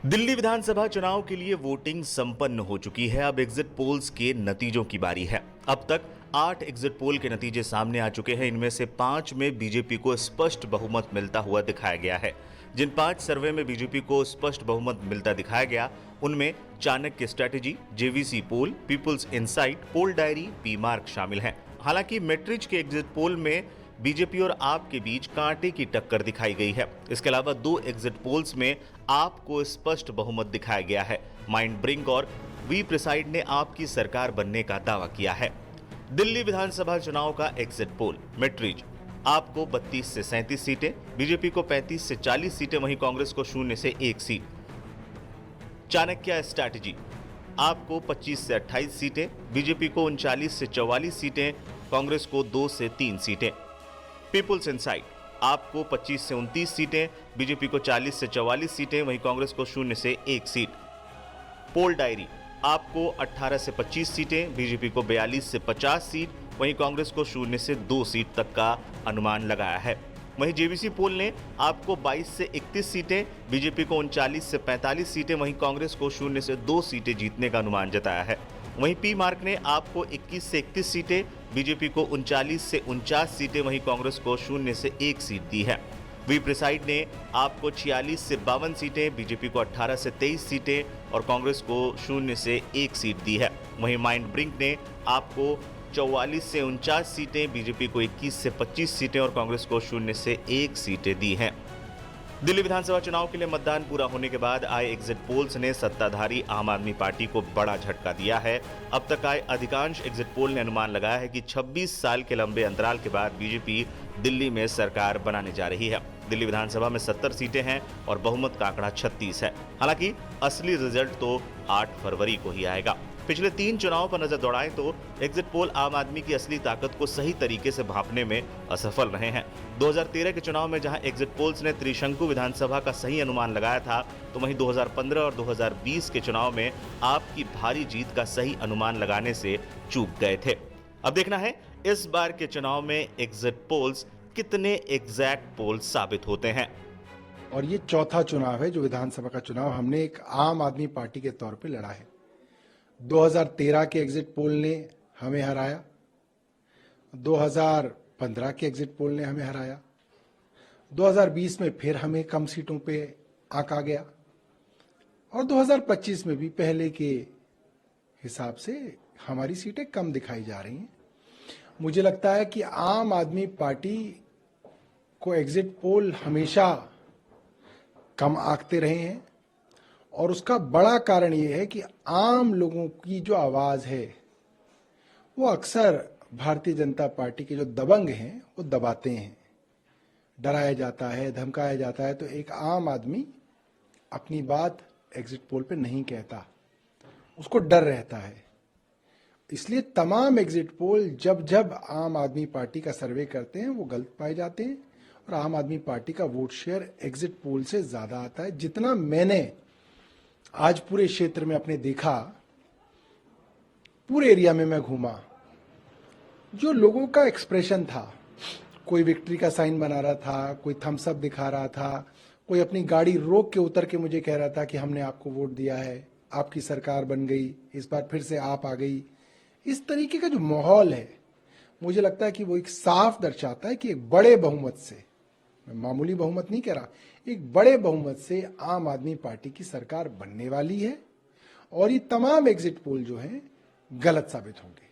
दिल्ली विधानसभा चुनाव के लिए वोटिंग संपन्न हो चुकी है। अब एग्जिट पोल्स के नतीजों की बारी है। अब तक 8 एग्जिट पोल के नतीजे सामने आ चुके हैं। इनमें से 5 में बीजेपी को स्पष्ट बहुमत मिलता हुआ दिखाया गया है। जिन 5 सर्वे में बीजेपी को स्पष्ट बहुमत मिलता दिखाया गया, उनमें चाणक्य स्ट्रैटेजी, जेवीसी पोल, पीपुल्स इनसाइट, पोल डायरी, पी मार्क शामिल हैं। हालांकि मेट्रिज के एग्जिट पोल में बीजेपी और आप के बीच कांटे की टक्कर दिखाई गई है। इसके अलावा 2 एग्जिट पोल्स में आप को स्पष्ट बहुमत दिखाया गया है। माइंड ब्रिंक और वी प्रिसाइड ने आप की सरकार बनने का दावा किया है। दिल्ली विधानसभा चुनाव का एग्जिट पोल मेट्रिज, आपको 32 से 37 सीटें, बीजेपी को 35 से 40 सीटें, वहीं कांग्रेस को 0 से 1 सीट। चाणक्य स्ट्रैटेजी, आपको 25 से 28 सीटें, बीजेपी को 39 से 44 सीटें, कांग्रेस को 2 से 3 सीटें। पीपुल्स इनसाइट, आपको 25 से 29 सीटें, बीजेपी को 40 से 44 सीटें, वहीं कांग्रेस को 0 से 1 सीट। पोल डायरी, आपको 18 से 25 सीटें, बीजेपी को 42 से 50 सीट, वहीं कांग्रेस को 0 से 2 सीट तक का अनुमान लगाया है। वहीं जेवीसी पोल ने आपको 22 से 31 सीटें, बीजेपी को 39 से 45 सीटें, वहीं कांग्रेस को 0 से 2 सीटें जीतने का अनुमान जताया है। वहीं पी मार्क ने आपको 21 से 31 सीटें, बीजेपी को 39 से 49 सीटें, वहीं कांग्रेस को 0 से 1 सीट दी है। वी प्रिसाइड ने आपको 46 से 52 सीटें, बीजेपी को 18 से 23 सीटें और कांग्रेस को 0 से 1 सीट दी है। वहीं माइंड ब्रिंक ने आपको 44 से 49 सीटें, बीजेपी को 21 से 25 सीटें और कांग्रेस को 0 से 1 सीटें दी हैं। दिल्ली विधानसभा चुनाव के लिए मतदान पूरा होने के बाद आए एग्जिट पोल्स ने सत्ताधारी आम आदमी पार्टी को बड़ा झटका दिया है। अब तक आए अधिकांश एग्जिट पोल ने अनुमान लगाया है कि 26 साल के लंबे अंतराल के बाद बीजेपी दिल्ली में सरकार बनाने जा रही है। दिल्ली विधानसभा में 70 सीटें हैं और बहुमत का आंकड़ा 36 है। हालांकि असली रिजल्ट तो 8 फरवरी को ही आएगा। पिछले 3 चुनाव पर नजर दौड़ाएं तो एग्जिट पोल आम आदमी की असली ताकत को सही तरीके से भांपने में असफल रहे हैं। 2013 के चुनाव में जहां एग्जिट पोल्स ने त्रिशंकु विधानसभा का सही अनुमान लगाया था, तो वहीं 2015 और 2020 के चुनाव में आपकी भारी जीत का सही अनुमान लगाने से चूक गए थे। अब देखना है इस बार के चुनाव में एग्जिट पोल्स कितने एग्जैक्ट पोल्स साबित होते हैं। और ये चौथा चुनाव है जो विधानसभा का चुनाव हमने एक आम आदमी पार्टी के तौर पे लड़ा है। 2013 के एग्जिट पोल ने हमें हराया, 2015 के एग्जिट पोल ने हमें हराया, 2020 में फिर हमें कम सीटों पे आंका गया और 2025 में भी पहले के हिसाब से हमारी सीटें कम दिखाई जा रही हैं। मुझे लगता है कि आम आदमी पार्टी को एग्जिट पोल हमेशा कम आंकते रहे हैं और उसका बड़ा कारण ये है कि आम लोगों की जो आवाज है वो अक्सर भारतीय जनता पार्टी के जो दबंग हैं वो दबाते हैं। डराया जाता है, धमकाया जाता है, तो एक आम आदमी अपनी बात एग्जिट पोल पे नहीं कहता, उसको डर रहता है। इसलिए तमाम एग्जिट पोल जब जब आम आदमी पार्टी का सर्वे करते हैं वो गलत पाए जाते हैं और आम आदमी पार्टी का वोट शेयर एग्जिट पोल से ज्यादा आता है। जितना मैंने आज पूरे क्षेत्र में अपने देखा, पूरे एरिया में मैं घूमा, जो लोगों का एक्सप्रेशन था, कोई विक्ट्री का साइन बना रहा था, कोई थम्स अप दिखा रहा था, कोई अपनी गाड़ी रोक के उतर के मुझे कह रहा था कि हमने आपको वोट दिया है, आपकी सरकार बन गई, इस बार फिर से आप आ गई। इस तरीके का जो माहौल है, मुझे लगता है कि वो एक साफ दर्शाता है कि एक बड़े बहुमत से, मैं मामूली बहुमत नहीं कह रहा, एक बड़े बहुमत से आम आदमी पार्टी की सरकार बनने वाली है और ये तमाम एग्जिट पोल जो हैं गलत साबित होंगे।